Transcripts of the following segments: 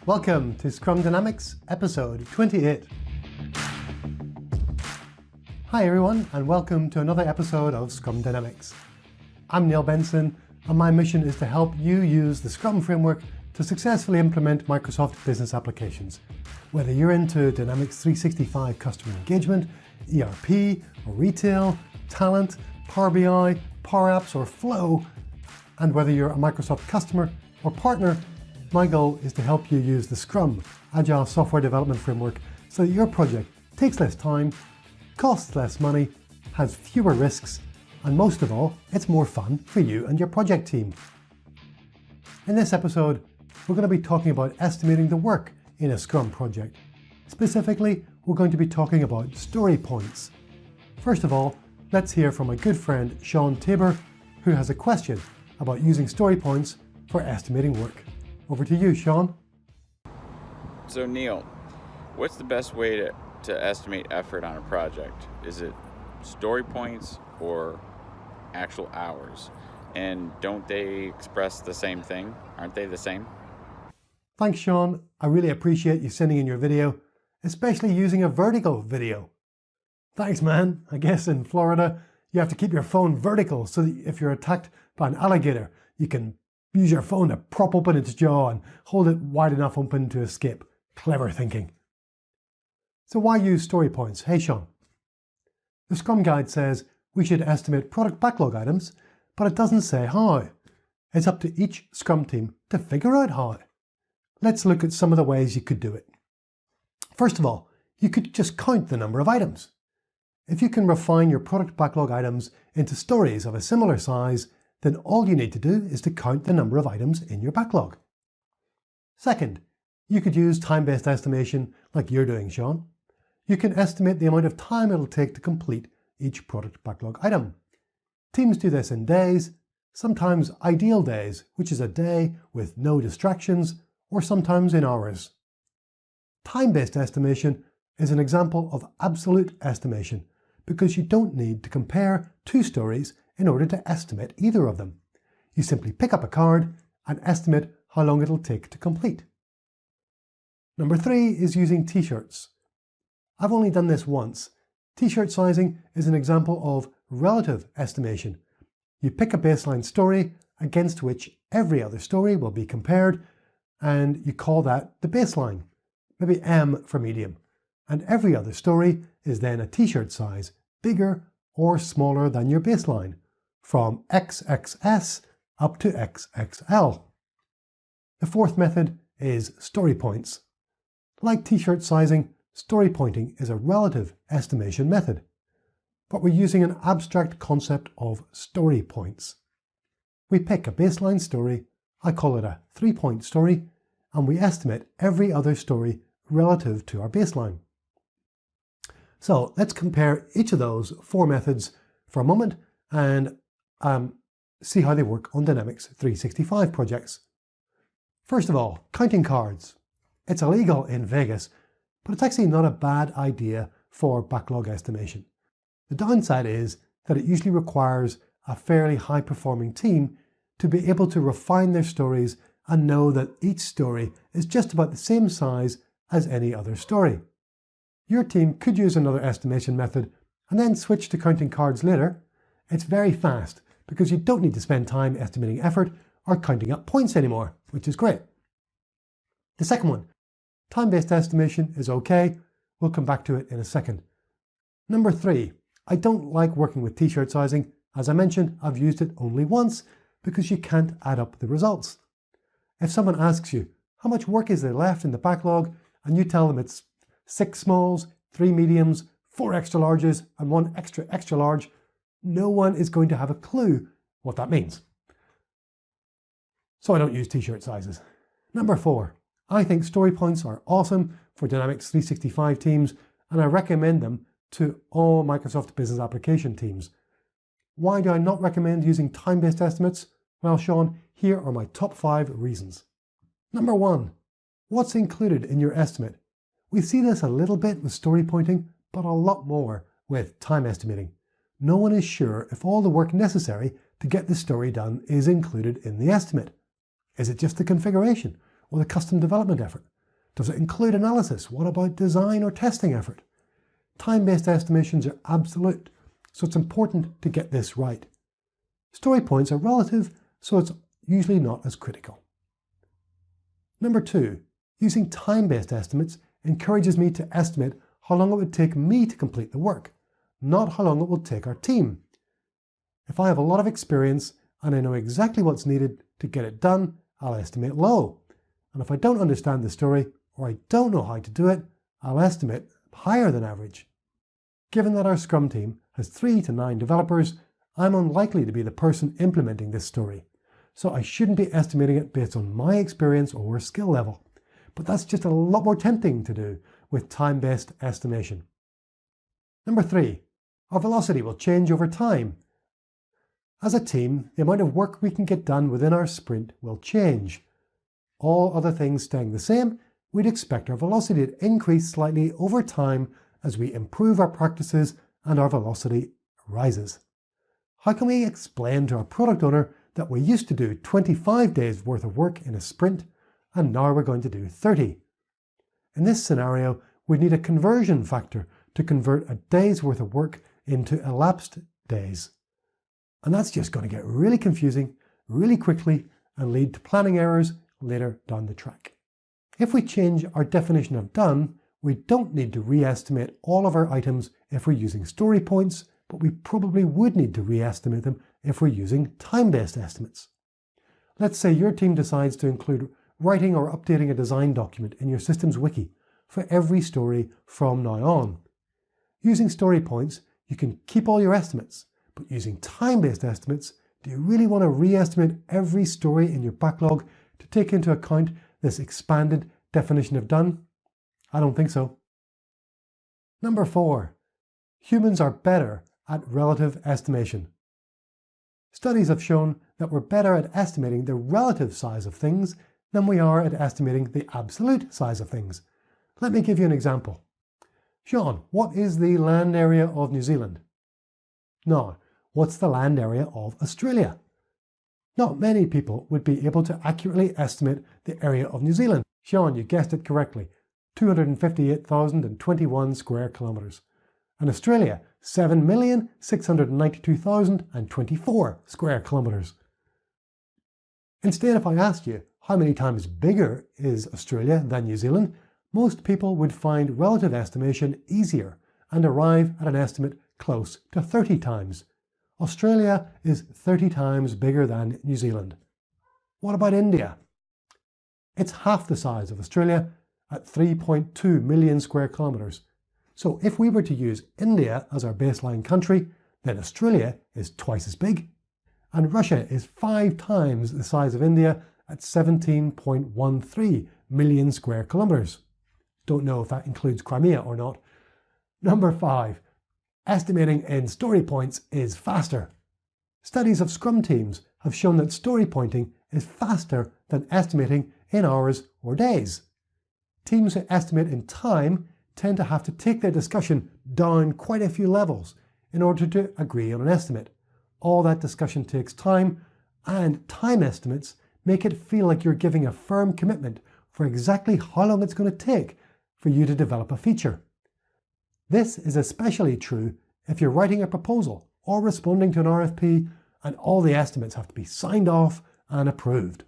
Welcome to Scrum Dynamics episode 28. Hi everyone and welcome to another episode of Scrum Dynamics. I'm Neil Benson and my mission is to help you use the Scrum framework to successfully implement Microsoft business applications. Whether you're into Dynamics 365 customer engagement, ERP, or retail, talent, Power BI, Power Apps, or Flow, and whether you're a Microsoft customer or partner, my goal is to help you use the Scrum Agile Software Development Framework so that your project takes less time, costs less money, has fewer risks, and most of all, it's more fun for you and your project team. In this episode, we're going to be talking about estimating the work in a Scrum project. Specifically, we're going to be talking about story points. First of all, let's hear from my good friend Shawn Tabor, who has a question about using story points for estimating work. Over to you, Shawn. So Neil, what's the best way to estimate effort on a project? Is it story points or actual hours? And don't they express the same thing? Aren't they the same? Thanks, Shawn. I really appreciate you sending in your video, especially using a vertical video. Thanks, man. I guess in Florida, you have to keep your phone vertical so that if you're attacked by an alligator, you can use your phone to prop open its jaw and hold it wide enough open to escape. Clever thinking. So why use story points? Hey, Shawn. The Scrum Guide says we should estimate product backlog items, but it doesn't say how. It's up to each Scrum team to figure out how. Let's look at some of the ways you could do it. First of all, you could just count the number of items. If you can refine your product backlog items into stories of a similar size, then all you need to do is to count the number of items in your backlog. Second, you could use time-based estimation like you're doing, Shawn. You can estimate the amount of time it'll take to complete each product backlog item. Teams do this in days, sometimes ideal days, which is a day with no distractions, or sometimes in hours. Time-based estimation is an example of absolute estimation because you don't need to compare two stories in order to estimate either of them. You simply pick up a card and estimate how long it'll take to complete. Number 3 is using t-shirts. I've only done this once. T-shirt sizing is an example of relative estimation. You pick a baseline story against which every other story will be compared, and you call that the baseline, maybe M for medium. And every other story is then a t-shirt size, bigger or smaller than your baseline, from XXS up to XXL. The fourth method is story points. Like t-shirt sizing, story pointing is a relative estimation method, but we're using an abstract concept of story points. We pick a baseline story, I call it a 3-point story, and we estimate every other story relative to our baseline. So let's compare each of those 4 methods for a moment and see how they work on Dynamics 365 projects. First of all, counting cards. It's illegal in Vegas, but it's actually not a bad idea for backlog estimation. The downside is that it usually requires a fairly high-performing team to be able to refine their stories and know that each story is just about the same size as any other story. Your team could use another estimation method and then switch to counting cards later. It's very fast because you don't need to spend time estimating effort or counting up points anymore, which is great. The second one, time-based estimation, is okay. We'll come back to it in a second. Number 3, I don't like working with t-shirt sizing. As I mentioned, I've used it only once because you can't add up the results. If someone asks you, how much work is there left in the backlog, and you tell them it's 6 smalls, 3 mediums, 4 extra larges, and 1 extra large, no one is going to have a clue what that means. So I don't use t-shirt sizes. Number 4, I think story points are awesome for Dynamics 365 teams, and I recommend them to all Microsoft Business Application teams. Why do I not recommend using time-based estimates? Well, Shawn, here are my top 5 reasons. Number 1, what's included in your estimate? We see this a little bit with story pointing, but a lot more with time estimating. No one is sure if all the work necessary to get the story done is included in the estimate. Is it just the configuration? or the custom development effort? Does it include analysis? What about design or testing effort? Time-based estimations are absolute, so it's important to get this right. Story points are relative, so it's usually not as critical. Number 2, using time-based estimates encourages me to estimate how long it would take me to complete the work, not how long it will take our team. If I have a lot of experience and I know exactly what's needed to get it done, I'll estimate low. And if I don't understand the story or I don't know how to do it, I'll estimate higher than average. Given that our Scrum team has 3 to 9 developers, I'm unlikely to be the person implementing this story, so I shouldn't be estimating it based on my experience or skill level. But that's just a lot more tempting to do with time-based estimation. Number 3, our velocity will change over time. As a team, the amount of work we can get done within our sprint will change. All other things staying the same, we'd expect our velocity to increase slightly over time as we improve our practices and our velocity rises. How can we explain to our product owner that we used to do 25 days worth of work in a sprint and now we're going to do 30? In this scenario, we need a conversion factor to convert a day's worth of work into elapsed days. And that's just going to get really confusing really quickly and lead to planning errors later down the track. If we change our definition of done, we don't need to re-estimate all of our items if we're using story points, but we probably would need to re-estimate them if we're using time-based estimates. Let's say your team decides to include writing or updating a design document in your system's wiki for every story from now on. Using story points, you can keep all your estimates, but using time-based estimates, do you really want to re-estimate every story in your backlog to take into account this expanded definition of done? I don't think so. Number 4, humans are better at relative estimation. Studies have shown that we're better at estimating the relative size of things than we are at estimating the absolute size of things. Let me give you an example. Shawn, what is the land area of New Zealand? Now, what's the land area of Australia? Not many people would be able to accurately estimate the area of New Zealand. Shawn, you guessed it correctly. 258,021 square kilometres. And Australia, 7,692,024 square kilometres. Instead, if I asked you how many times bigger is Australia than New Zealand, most people would find relative estimation easier and arrive at an estimate close to 30 times. Australia is 30 times bigger than New Zealand. What about India? It's half the size of Australia at 3.2 million square kilometres. So if we were to use India as our baseline country, then Australia is twice as big. And Russia is 5 times the size of India at 17.13 million square kilometres. Don't know if that includes Crimea or not. Number 5, estimating in story points is faster. Studies of Scrum teams have shown that story pointing is faster than estimating in hours or days. Teams that estimate in time tend to have to take their discussion down quite a few levels in order to agree on an estimate. All that discussion takes time, and time estimates make it feel like you're giving a firm commitment for exactly how long it's going to take for you to develop a feature. This is especially true if you're writing a proposal or responding to an RFP and all the estimates have to be signed off and approved.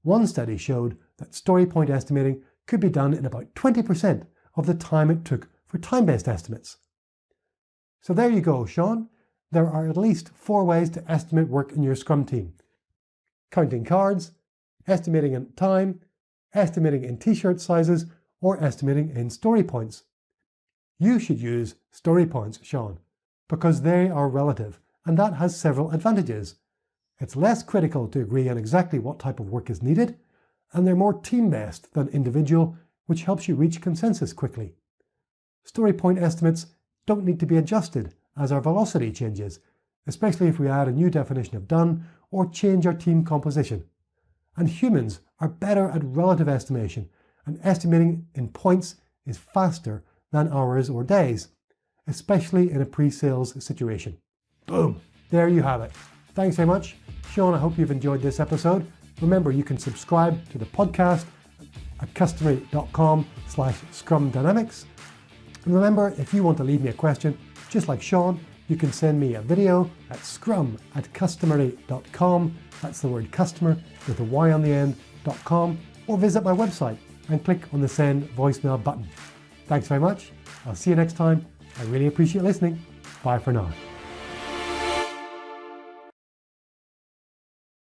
One study showed that story point estimating could be done in about 20% of the time it took for time-based estimates. So there you go, Shawn. There are at least 4 ways to estimate work in your Scrum team. Counting cards, estimating in time, estimating in t-shirt sizes, or estimating in story points. You should use story points, Shawn, because they are relative, and that has several advantages. It's less critical to agree on exactly what type of work is needed, and they're more team-based than individual, which helps you reach consensus quickly. Story point estimates don't need to be adjusted as our velocity changes, especially if we add a new definition of done or change our team composition. And humans are better at relative estimation, and estimating in points is faster than hours or days, especially in a pre-sales situation. Boom! There you have it. Thanks very much. Shawn, I hope you've enjoyed this episode. remember you can subscribe to the podcast at customary.com/Scrum Dynamics. And remember, if you want to leave me a question, just like Shawn, you can send me a video at scrum@customary.com. That's the word customer with a Y on the end.com, or visit my website and click on the send voicemail button. Thanks very much. I'll see you next time. I really appreciate listening. Bye for now.